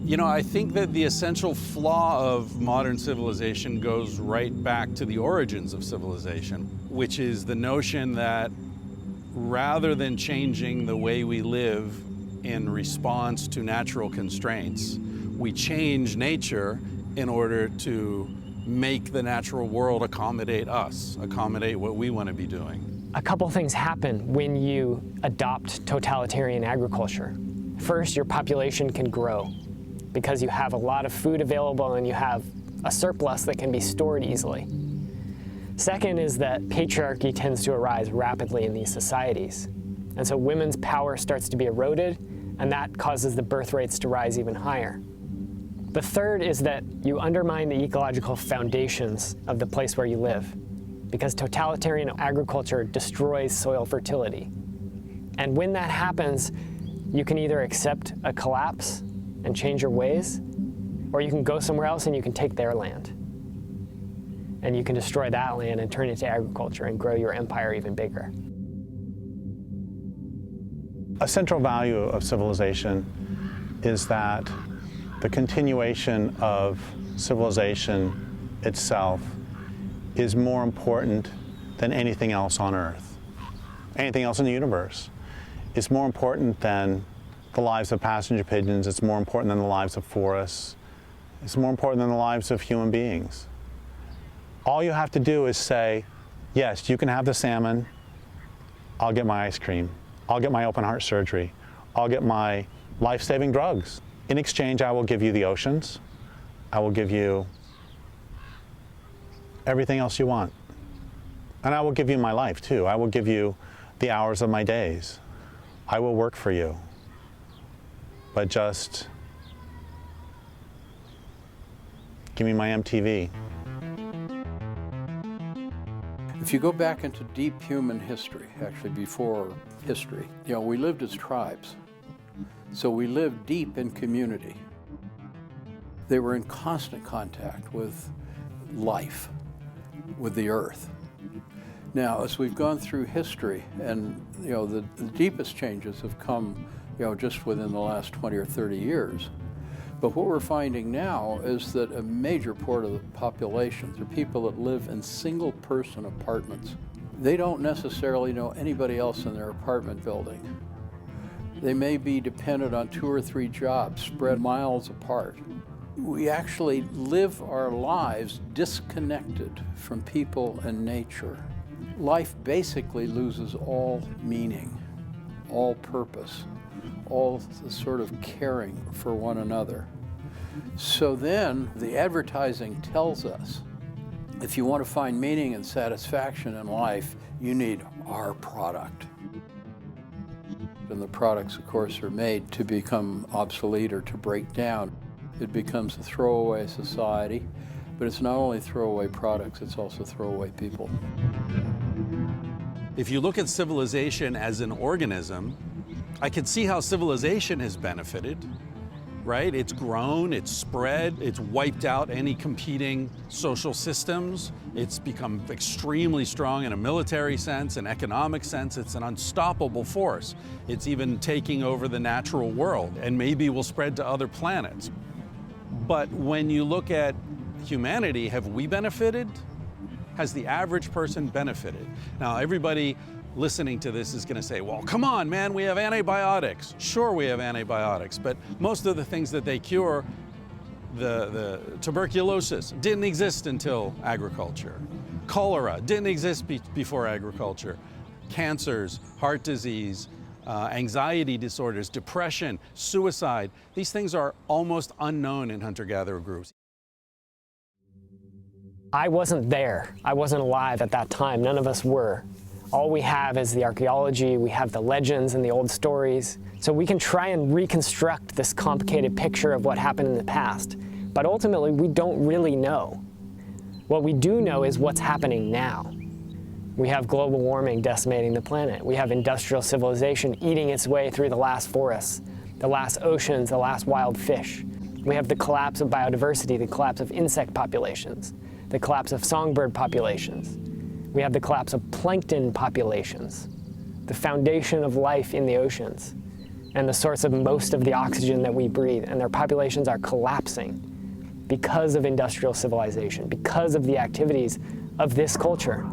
You know, I think that the essential flaw of modern civilization goes right back to the origins of civilization, which is the notion that rather than changing the way we live in response to natural constraints, we change nature in order to make the natural world accommodate us, accommodate what we want to be doing. A couple things happen when you adopt totalitarian agriculture. First, your population can grow because you have a lot of food available and you have a surplus that can be stored easily. Second is that patriarchy tends to arise rapidly in these societies. And so women's power starts to be eroded, and that causes the birth rates to rise even higher. The third is that you undermine the ecological foundations of the place where you live, because totalitarian agriculture destroys soil fertility. And when that happens, you can either accept a collapse and change your ways, or you can go somewhere else and you can take their land. And you can destroy that land and turn it to agriculture and grow your empire even bigger. A central value of civilization is that the continuation of civilization itself is more important than anything else on Earth. Anything else in the universe. It's more important than the lives of passenger pigeons. It's more important than the lives of forests. It's more important than the lives of human beings. All you have to do is say, yes, you can have the salmon. I'll get my ice cream. I'll get my open heart surgery. I'll get my life-saving drugs. In exchange, I will give you the oceans. I will give you everything else you want. And I will give you my life too. I will give you the hours of my days. I will work for you. But just give me my MTV. If you go back into deep human history, actually before history, we lived as tribes. So we lived deep in community. They were in constant contact with life, with the earth. Now, as we've gone through history, and the deepest changes have come just within the last 20 or 30 years. But what we're finding now is that a major part of the population are people that live in single-person apartments. They don't necessarily know anybody else in their apartment building. They may be dependent on 2 or 3 jobs spread miles apart. We actually live our lives disconnected from people and nature. Life basically loses all meaning, all purpose, all the sort of caring for one another. So then the advertising tells us, if you want to find meaning and satisfaction in life, you need our product. And the products, of course, are made to become obsolete or to break down. It becomes a throwaway society, but it's not only throwaway products, it's also throwaway people. If you look at civilization as an organism, I can see how civilization has benefited, right? It's grown, it's spread, it's wiped out any competing social systems. It's become extremely strong in a military sense, an economic sense. It's an unstoppable force. It's even taking over the natural world and maybe will spread to other planets. But when you look at humanity, have we benefited? Has the average person benefited? Now, everybody listening to this is going to say, well, come on, man, we have antibiotics. Sure, we have antibiotics, but most of the things that they cure, the tuberculosis, didn't exist until agriculture. Cholera didn't exist before agriculture. Cancers, heart disease, anxiety disorders, depression, suicide, these things are almost unknown in hunter-gatherer groups. I wasn't there. I wasn't alive at that time. None of us were. All we have is the archaeology, we have the legends and the old stories. So we can try and reconstruct this complicated picture of what happened in the past. But ultimately, we don't really know. What we do know is what's happening now. We have global warming decimating the planet. We have industrial civilization eating its way through the last forests, the last oceans, the last wild fish. We have the collapse of biodiversity, the collapse of insect populations, the collapse of songbird populations. We have the collapse of plankton populations, the foundation of life in the oceans. and the source of most of the oxygen that we breathe, and their populations are collapsing because of industrial civilization, because of the activities of this culture.